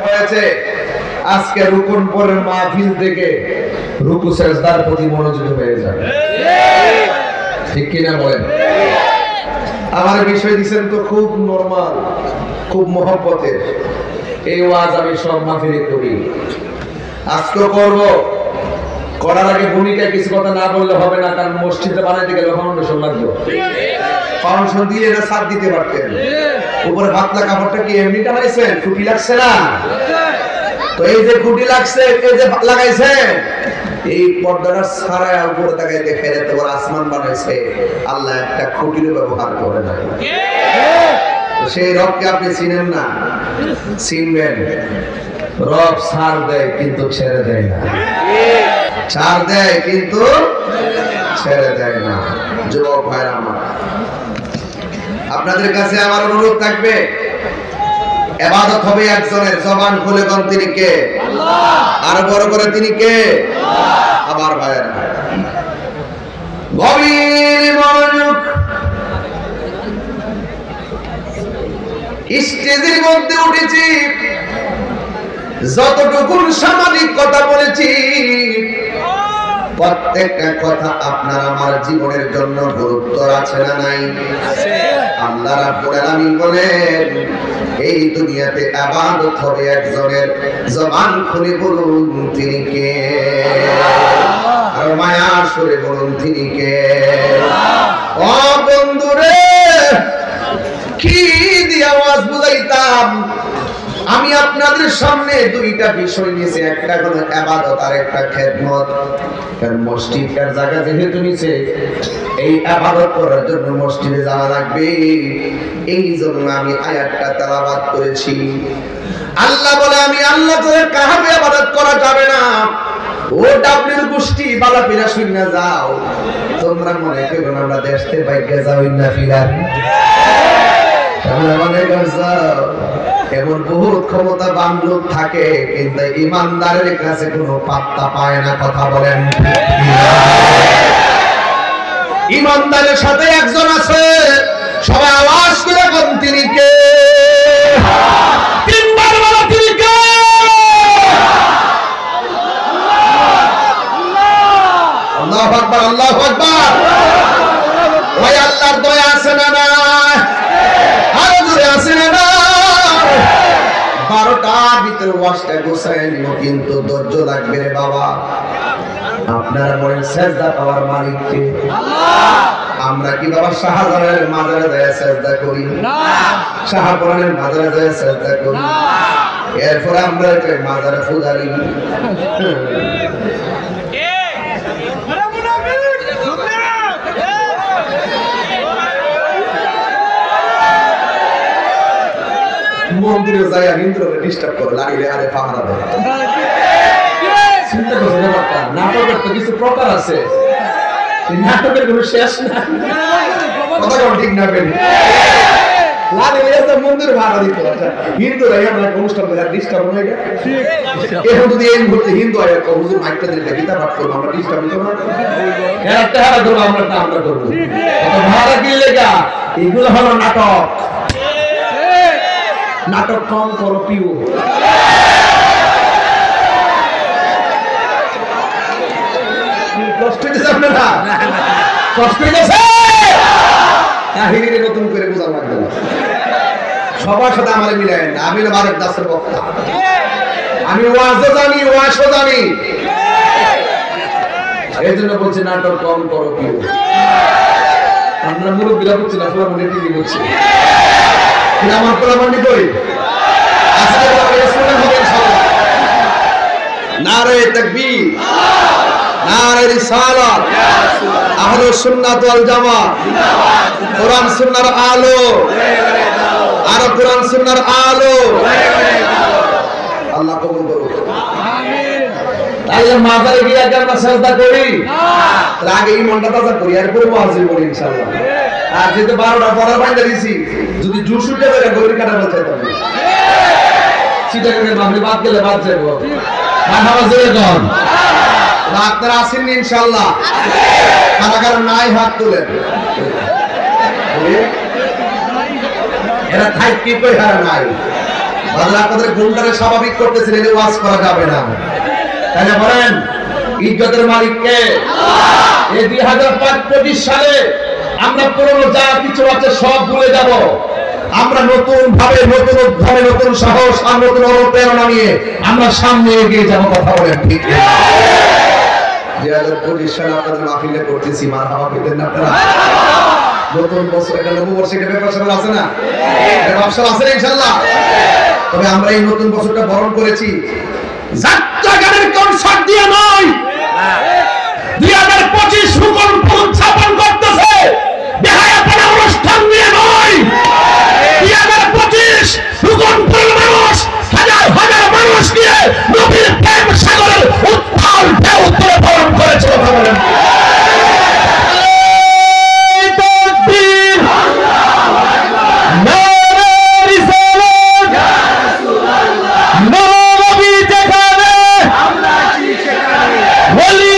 হয়েছে আজকে রুকুন পরের মাহফিল থেকে রুকু সেজদার প্রতি মনোযোগী হয়ে যাবে, ঠিক কিনা বলেন? আমার বিষয় দিচ্ছেন তো খুব নরমাল, খুব মহব্বতের। এই ওয়াজ আমি সব মাহফিলে করি, আজকে করব। করার আগে ভূমিকা কিছু কথা না বললে হবে না, কারণ মসজিদে বানাইতে গেলে ফাউন্ডেশন লাগবে। ফাউন্ডেশন দিয়ে এটা সাথ দিতে পারতেন। উপরে পাতলা কাপড়টা কি এমনি টানাইছেন? খুঁটি লাগছে না? তো এই যে খুঁটি লাগছে, এই যে লাগাইছে, এই পর্দাটা ছাড়া উপরে তাকাই দেখে যেতে বড় আসমান বানাইছে। আল্লাহ একটা খুঁটির ব্যবহার করে নাই। সেই রবকে আপনি চিনেন না? চিনবেন। রব ছাড় দেয় কিন্তু ছেড়ে দেয় না, ছাড় দেয় কিন্তু ছেড়ে দেয় না। যুবক ভাইরা আমার, আপনাদের কাছে আমার অনুরোধ থাকবে, ইবাদত হবে একজনের। জবান খুলে কোন তিনি কে? আল্লাহ। আর বড় করে তিনি কে? আল্লাহ। আমার ভাইরা গভীর মনোযোগ, স্টেজের মধ্যে উঠেছি, যতটুকু সামাজিক কথা বলেছি প্রত্যেকটা কথা আপনার আমার জীবনের জন্য গুরুত্ব আছে না নাই? আল্লাহ রাব্বুল আলামিন বলেন, এই দুনিয়াতে ইবাদত হবে একজনের। জবান খুলে বলুন তিনি কে? আর মায়া সুরে বলুন তিনি কে? ও বন্ধুরে, কি দিয়ে আওয়াজ বুঝাইতাম? আমি আপনাদের সামনে দুইটা বিষয় নিয়েছি, একটা হলো ইবাদত আর একটা খেদমত। কারণ মসজিদের জায়গা যেহেতু নিচে, এই ইবাদত করার জন্য মসজিদে যাওয়া লাগবে। এই জন্য আমি আয়াতটা তেলাওয়াত করেছি। আল্লাহ বলে, আমি আল্লাহ তোর কাহাবে ইবাদত করা যাবে না। ও ডাবলির গোষ্ঠী বালাপিরা শুনে যাও, তোমরা মনে করো আমরা দেশতে বাইকে যাই না ফিরার। তোমরা মনে করছো এমন বহুত ক্ষমতাবান লোক থাকে, কিন্তু ইমানদারের কাছে কোনো পাত্তা পায় না। কথা বলেন, ইমানদারের সাথে একজন আছে। সবাই আওয়াজ করে বলুন তিনি কে? তিনবার বলো তিনি কে? আল্লাহু আকবার, আল্লাহু আকবার। ওই আল্লাহর দয়া আছে না না? আরো জোরে আছে না না? 12টার ভিতরে ওয়াজটা গোছায় নিব, কিন্তু ধৈর্য লাগবে রে বাবা। আপনারা বলেন সেজদা পাওয়ার মালিক কে? আল্লাহ। আমরা কি বাবা শাহজালালের মাজারে যায় সেজদা করি? না। শাহপুরানের মাজারে যায় সেজদা করি? না। এরপরে আমরা একটা মাজারে পূজারি। মন্দিরে যায় হিন্দুরা ডিস্টার্ব করে, লাগিলে আরে পাহারা দেয়। চিন্তা করছেন ব্যাপারটা? নাটকের তো কিছু প্রকার আছে, নাটকের কোনো শেষ নাই। কথা কোন ঠিক না? বেন লাগিলে এত মন্দির ভাড়া দিতে হয় হিন্দুরা। এখানে একটা অনুষ্ঠান করে ডিস্টার্ব হয়ে গেছে। এখন যদি এই মুহূর্তে হিন্দু আয় হুজুর মাইকটা দিলে গীতা পাঠ করবো, আমরা ডিস্টার্ব হতো না? একটা হারা করবো, আমরা আমরা করবো। ভাড়া কি লেগা? এগুলো হলো নাটক। নাটক কম করো পিও। কষ্ট হইতেছে আপনারা? কষ্ট হইতেছে? কাহিনীরে নতুন করে বোঝা লাগবে না। সবার সাথে আমার মিলাই না। আমি মারেক দাসের বক্তা, আমি ওয়াজও জানি, ওয়াজও জানি। এই জন্য বলছি নাটক কম করো পিও। আমরা মুরব্বীরা বলছি না, পুরো মনে টিভি বলছি। আমার প্রমাণিত করি। আজকে রাসূলের হবে ইনশাআল্লাহ। নারে তাকবীর, নারে রিসালাত, আহলে সুন্নাত ওয়াল জামাত, কোরআন সুন্নাহর আলো, আর কোরআন সুন্নাহর আলো। আল্লাহ কবুল করুন, আমিন। তাহলে মাজারে গিয়ে আমরা সেজদা করি না, তার আগে ইমানটা তাজা করি, এরপর ওয়াজ করি ইনশাআল্লাহ। আর যেতে 12টা পরে বাইন্দা দিছি, যদি জুস উঠে বের গরি কাটা বলতে হবে। সিটা করে মাহফিল বাদ গেলে বাদ যাব। মারহাবা জোরে কোন। আপনারা আসেন ইনশাআল্লাহ। কারা কারা নাই হাত তুলেন। এরা থাই কি কই হারা নাই। আপনাদের গুন্ডারে স্বাভাবিক করতেছিলেন, ওয়াজ করা যাবে না। তাই না বলেন? ইজ্জতের মালিক কে? এই 2025 সালে আমরা পুরনো যা কিছু আছে সব ভুলে যাব। আমরা নতুন ভাবে, নতুন উদ্যমে, নতুন সাহস আর নতুন অনুপ্রেরণা নিয়ে আমরা সামনে এগিয়ে যাব। কথা বলেন ঠিক না? 2025 সালে আপনাদের মাহফিলে করতেছি, মারহাবা বলতেন না আপনারা? নতুন বছর, এটা নববর্ষ, এটা ব্যবসা আছে না? এটা ব্যবসা আছে না ইনশাআল্লাহ? তবে আমরা এই নতুন বছরটা বরণ করেছি যাত্রা গানের কনসার্ট দিয়ে নয়। 2025 সুকন উদযাপন করতেছে বেহায়াপনা অনুষ্ঠান দিয়ে নয়। 2025 সুকন মানুষ, হাজার হাজার মানুষ নিয়ে নবীর প্রেম সাগরের উত্তাল ঢেউ তুলে বরণ করেছে। কথা বলেন। Holy